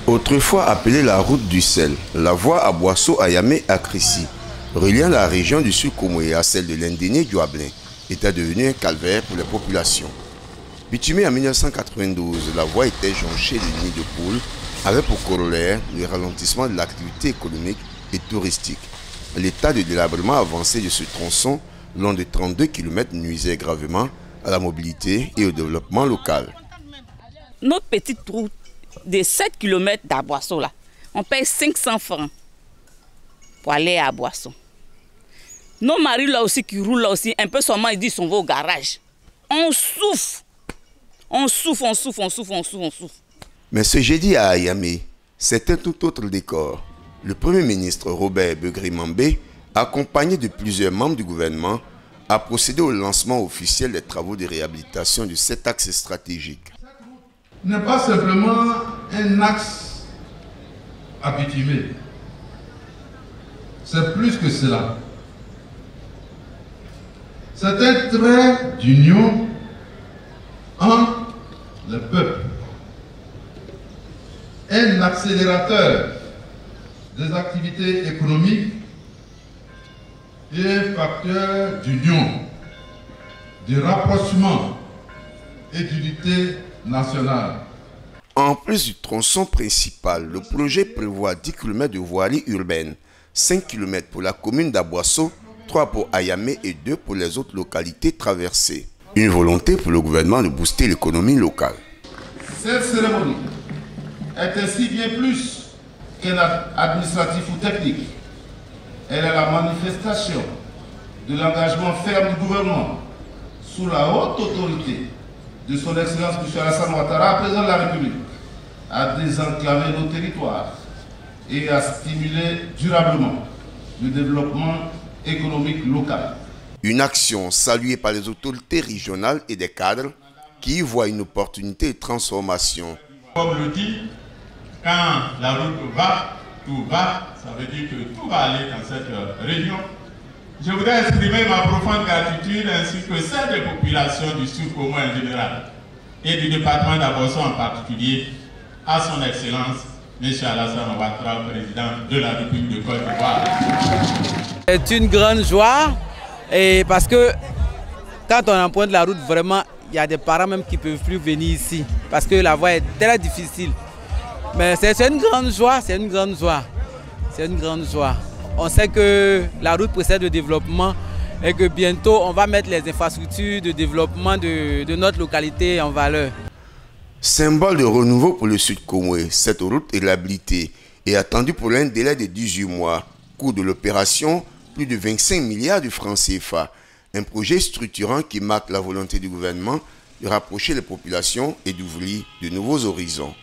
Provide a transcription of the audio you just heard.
Autrefois appelée la route du sel, la voie à Boisseau à Yamé à Crécy, reliant la région du Sud Comoé à celle de l'Indénié du Hablin, était devenue un calvaire pour les populations. Bitumée en 1992, la voie était jonchée de nids de poules, avec pour corollaire le ralentissement de l'activité économique et touristique. L'état de délabrement avancé de ce tronçon, long de 32 km, nuisait gravement à la mobilité et au développement local. Notre petite route de 7 km d'à Boisseau, là, on paye 500 francs pour aller à Boisseau. Nos maris là aussi qui roulent là aussi, un peu seulement ils disent qu'on va au garage. On souffre. On souffre, on souffre, on souffre, on souffre, on souffre. Mais ce jeudi à Yamé, c'est un tout autre décor. Le Premier ministre Robert Begré-Mambé, accompagné de plusieurs membres du gouvernement, a procédé au lancement officiel des travaux de réhabilitation de cet axe stratégique. N'est pas simplement un axe à bitumer. C'est plus que cela. C'est un trait d'union entre le peuple. Un accélérateur des activités économiques et un facteur d'union, de rapprochement et d'unité nationale. En plus du tronçon principal, le projet prévoit 10 km de voirie urbaine, 5 km pour la commune d'Aboisseau, 3 pour Ayamé et 2 pour les autres localités traversées. Une volonté pour le gouvernement de booster l'économie locale. Cette cérémonie est ainsi bien plus qu'un acte administratif ou technique. Elle est la manifestation de l'engagement ferme du gouvernement sous la haute autorité de son Excellence M. Alassane Ouattara, président de la République, à désenclaver nos territoires et à stimuler durablement le développement économique local. Une action saluée par les autorités régionales et des cadres qui y voient une opportunité de transformation. Comme le dit, quand la route va, tout va, ça veut dire que tout va aller dans cette région. Je voudrais exprimer ma profonde gratitude ainsi que celle des populations du Sud Congo en général et du département d'Aboisseau en particulier à son Excellence M. Alassane Ouattara, président de la République de Côte d'Ivoire. C'est une grande joie et parce que quand on emprunte la route, vraiment, il y a des parents même qui ne peuvent plus venir ici parce que la voie est très difficile. Mais c'est une grande joie, c'est une grande joie, c'est une grande joie. On sait que la route précède le développement et que bientôt on va mettre les infrastructures de développement de notre localité en valeur. Symbole de renouveau pour le Sud Comoé, cette route réhabilitée est attendue pour un délai de 18 mois. Coût de l'opération, plus de 25 milliards de francs CFA. Un projet structurant qui marque la volonté du gouvernement de rapprocher les populations et d'ouvrir de nouveaux horizons.